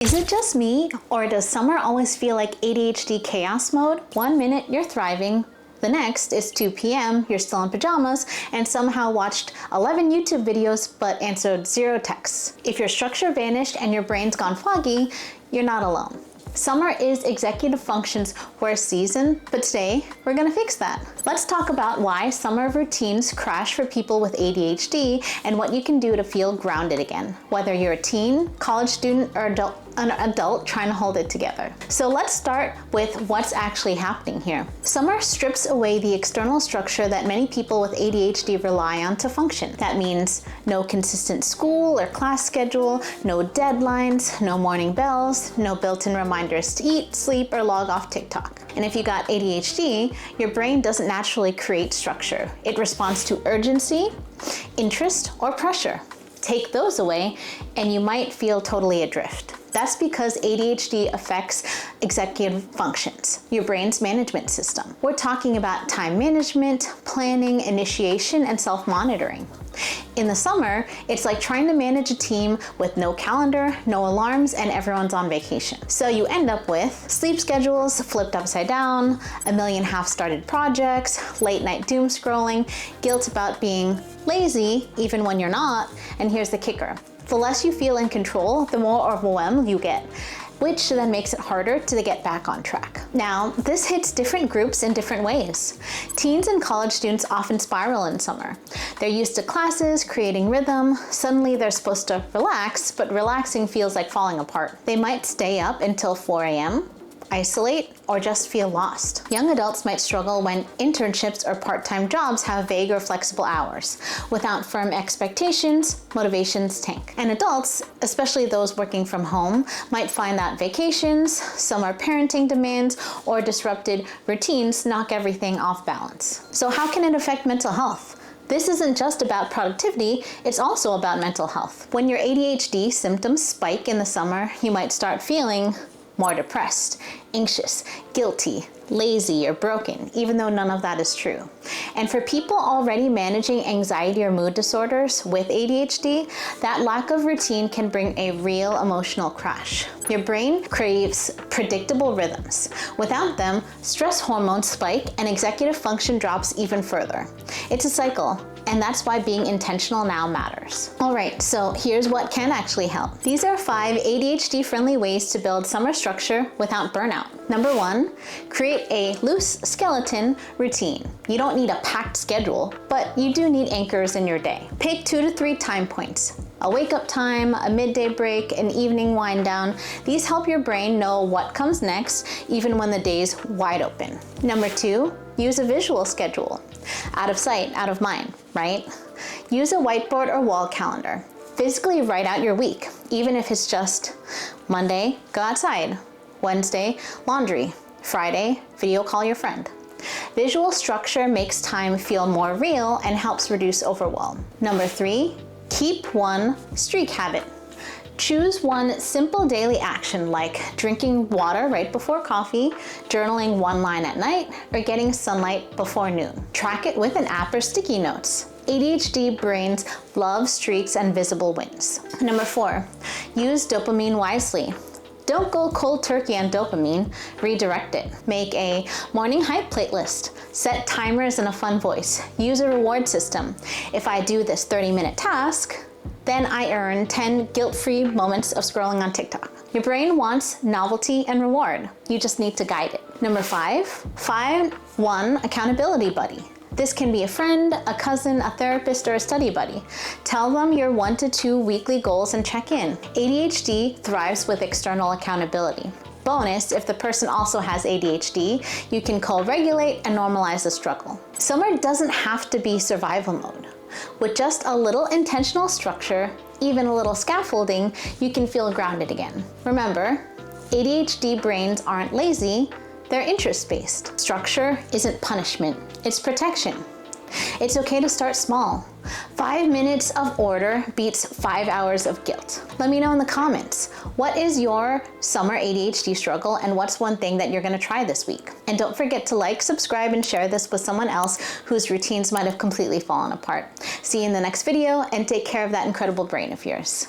Is it just me, or does summer always feel like ADHD chaos mode? 1 minute you're thriving, the next is 2 p.m., you're still in pajamas, and somehow watched 11 YouTube videos but answered 0 texts. If your structure vanished and your brain's gone foggy, you're not alone. Summer is executive function's worst season, but today we're gonna fix that. Let's talk about why summer routines crash for people with ADHD and what you can do to feel grounded again, whether you're a teen, college student, or an adult trying to hold it together. So let's start with what's actually happening here. Summer strips away the external structure that many people with ADHD rely on to function. That means no consistent school or class schedule, no deadlines, no morning bells, no built-in reminders to eat, sleep, or log off TikTok. And if you got ADHD, your brain doesn't naturally create structure. It responds to urgency, interest, or pressure. Take those away, and you might feel totally adrift. That's because ADHD affects executive functions, your brain's management system. We're talking about time management, planning, initiation, and self-monitoring. In the summer, it's like trying to manage a team with no calendar, no alarms, and everyone's on vacation. So you end up with sleep schedules flipped upside down, a million half-started projects, late night doom scrolling, guilt about being lazy even when you're not, and here's the kicker. The less you feel in control, the more overwhelmed you get, which then makes it harder to get back on track. Now, this hits different groups in different ways. Teens and college students often spiral in summer. They're used to classes, creating rhythm. Suddenly they're supposed to relax, but relaxing feels like falling apart. They might stay up until 4 a.m., isolate, or just feel lost. Young adults might struggle when internships or part-time jobs have vague or flexible hours. Without firm expectations, motivations tank. And adults, especially those working from home, might find that vacations, summer parenting demands, or disrupted routines knock everything off balance. So how can it affect mental health? This isn't just about productivity, it's also about mental health. When your ADHD symptoms spike in the summer, you might start feeling more depressed, anxious, guilty, lazy, or broken, even though none of that is true. And for people already managing anxiety or mood disorders with ADHD, that lack of routine can bring a real emotional crash. Your brain craves predictable rhythms. Without them, stress hormones spike and executive function drops even further. It's a cycle. And that's why being intentional now matters. All right, so here's what can actually help. These are 5 ADHD-friendly ways to build summer structure without burnout. Number 1, create a loose skeleton routine. You don't need a packed schedule, but you do need anchors in your day. Pick 2 to 3 time points. A wake-up time, a midday break, an evening wind down. These help your brain know what comes next, even when the day's wide open. Number 2, use a visual schedule. Out of sight, out of mind, right? Use a whiteboard or wall calendar. Physically write out your week, even if it's just Monday, go outside. Wednesday, laundry. Friday, video call your friend. Visual structure makes time feel more real and helps reduce overwhelm. Number 3, keep one streak habit. Choose one simple daily action like drinking water right before coffee, journaling 1 line at night, or getting sunlight before noon. Track it with an app or sticky notes. ADHD brains love streaks and visible wins. Number 4, use dopamine wisely. Don't go cold turkey on dopamine, redirect it. Make a morning hype playlist. Set timers in a fun voice. Use a reward system. If I do this 30-minute task, then I earn 10 guilt-free moments of scrolling on TikTok. Your brain wants novelty and reward. You just need to guide it. Number 5, find one accountability buddy. This can be a friend, a cousin, a therapist, or a study buddy. Tell them your 1 to 2 weekly goals and check in. ADHD thrives with external accountability. Bonus, if the person also has ADHD, you can co-regulate and normalize the struggle. Summer doesn't have to be survival mode. With just a little intentional structure, even a little scaffolding, you can feel grounded again. Remember, ADHD brains aren't lazy, they're interest-based. Structure isn't punishment, it's protection. It's okay to start small. 5 minutes of order beats 5 hours of guilt. Let me know in the comments, what is your summer ADHD struggle and what's one thing that you're gonna try this week? And don't forget to like, subscribe, and share this with someone else whose routines might have completely fallen apart. See you in the next video, and take care of that incredible brain of yours.